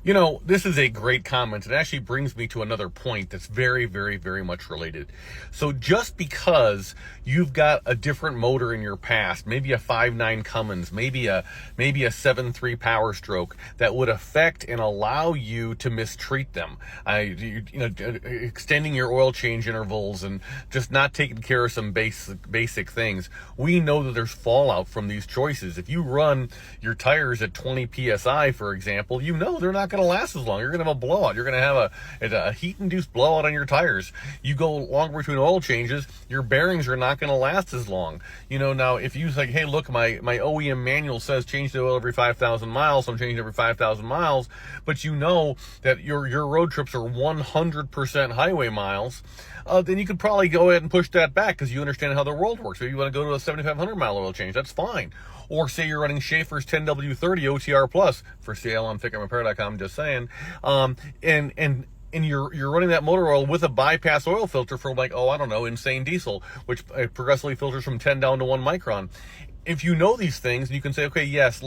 You know, this is a great comment. It actually brings me to another point that's very, very, very much related. So just because you've got a different motor in your past, maybe a 5.9 Cummins, maybe a 7.3 Power Stroke, that would affect and allow you to mistreat them, extending your oil change intervals and just not taking care of some basic things. We know that there's fallout from these choices. If you run your tires at 20 psi, for example, you know they're not going to last as long. You're going to have a blowout. You're going to have a heat-induced blowout on your tires. You go longer between oil changes, your bearings are not going to last as long. Now if you say, hey, look, my OEM manual says change the oil every 5,000 miles, so I'm changing every 5,000 miles, but you know that your road trips are 100% highway miles, then you could probably go ahead and push that back because you understand how the world works. Maybe you want to go to a 7,500 mile oil change. That's fine. Or say you're running Schaefer's 10W30 OTR Plus for sale on FICMRepair.com, just saying. And you're running that motor oil with a bypass oil filter from insane diesel, which progressively filters from 10 down to 1 micron. If you know these things, you can say, okay, yes,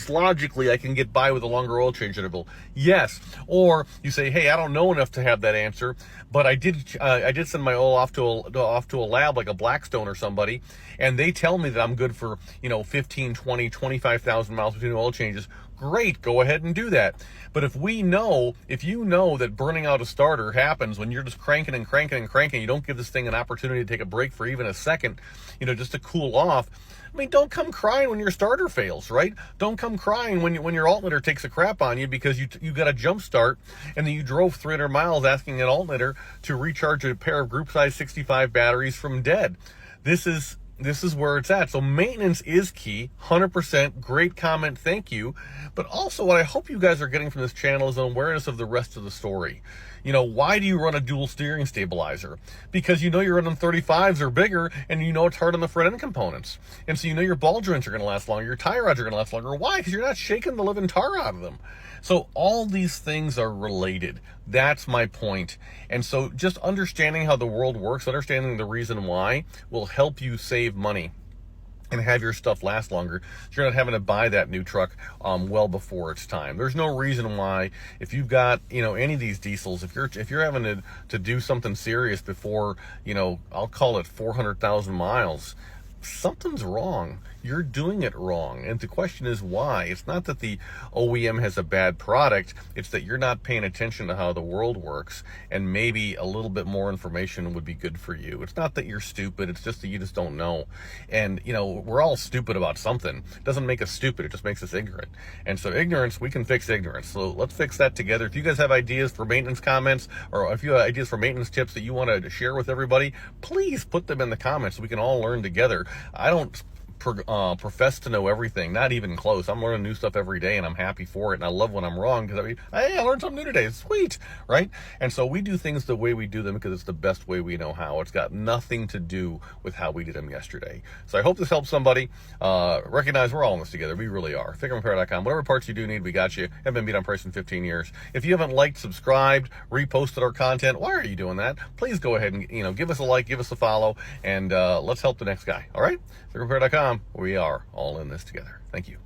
logically I can get by with a longer oil change interval. Yes. Or you say, hey, I don't know enough to have that answer, but I did send my oil off to a lab like a Blackstone or somebody, and they tell me that I'm good for 15, 20, 25,000 miles between oil changes. Great, go ahead and do that. But if you know that burning out a starter happens when you're just cranking and cranking and cranking, you don't give this thing an opportunity to take a break for even a second, just to cool off. I mean, don't come crying when your starter fails, right? Don't come crying when your alternator takes a crap on you because you got a jump start and then you drove 300 miles asking an alternator to recharge a pair of group size 65 batteries from dead. This is where it's at. So maintenance is key, 100%. Great comment, thank you. But also what I hope you guys are getting from this channel is an awareness of the rest of the story. Why do you run a dual steering stabilizer? Because you're running 35s or bigger, and it's hard on the front end components. And so your ball joints are going to last longer, your tie rods are going to last longer. Why? Because you're not shaking the living tar out of them. So all these things are related. That's my point. And so just understanding how the world works, understanding the reason why, will help you save money and have your stuff last longer. So you're not having to buy that new truck well before it's time. There's no reason why, if you've got any of these diesels, if you're having to do something serious before I'll call it 400,000 miles, something's wrong. You're doing it wrong. And the question is why. It's not that the OEM has a bad product. It's that you're not paying attention to how the world works, and maybe a little bit more information would be good for you. It's not that you're stupid. It's just that you just don't know. And, we're all stupid about something. It doesn't make us stupid. It just makes us ignorant. And so ignorance, we can fix ignorance. So let's fix that together. If you guys have ideas for maintenance comments, or if you have ideas for maintenance tips that you want to share with everybody, please put them in the comments so we can all learn together. I don't profess to know everything, not even close. I'm learning new stuff every day, and I'm happy for it, and I love when I'm wrong because hey, I learned something new today. It's sweet, right? And so we do things the way we do them because it's the best way we know how. It's got nothing to do with how we did them yesterday. So I hope this helps somebody. Recognize we're all in this together. We really are. FICMRepair.com. Whatever parts you do need, we got you. Haven't been beat on price in 15 years. If you haven't liked, subscribed, reposted our content, why are you doing that? Please go ahead and give us a like, give us a follow, and let's help the next guy. All right? FICMRepair.com. We are all in this together. Thank you.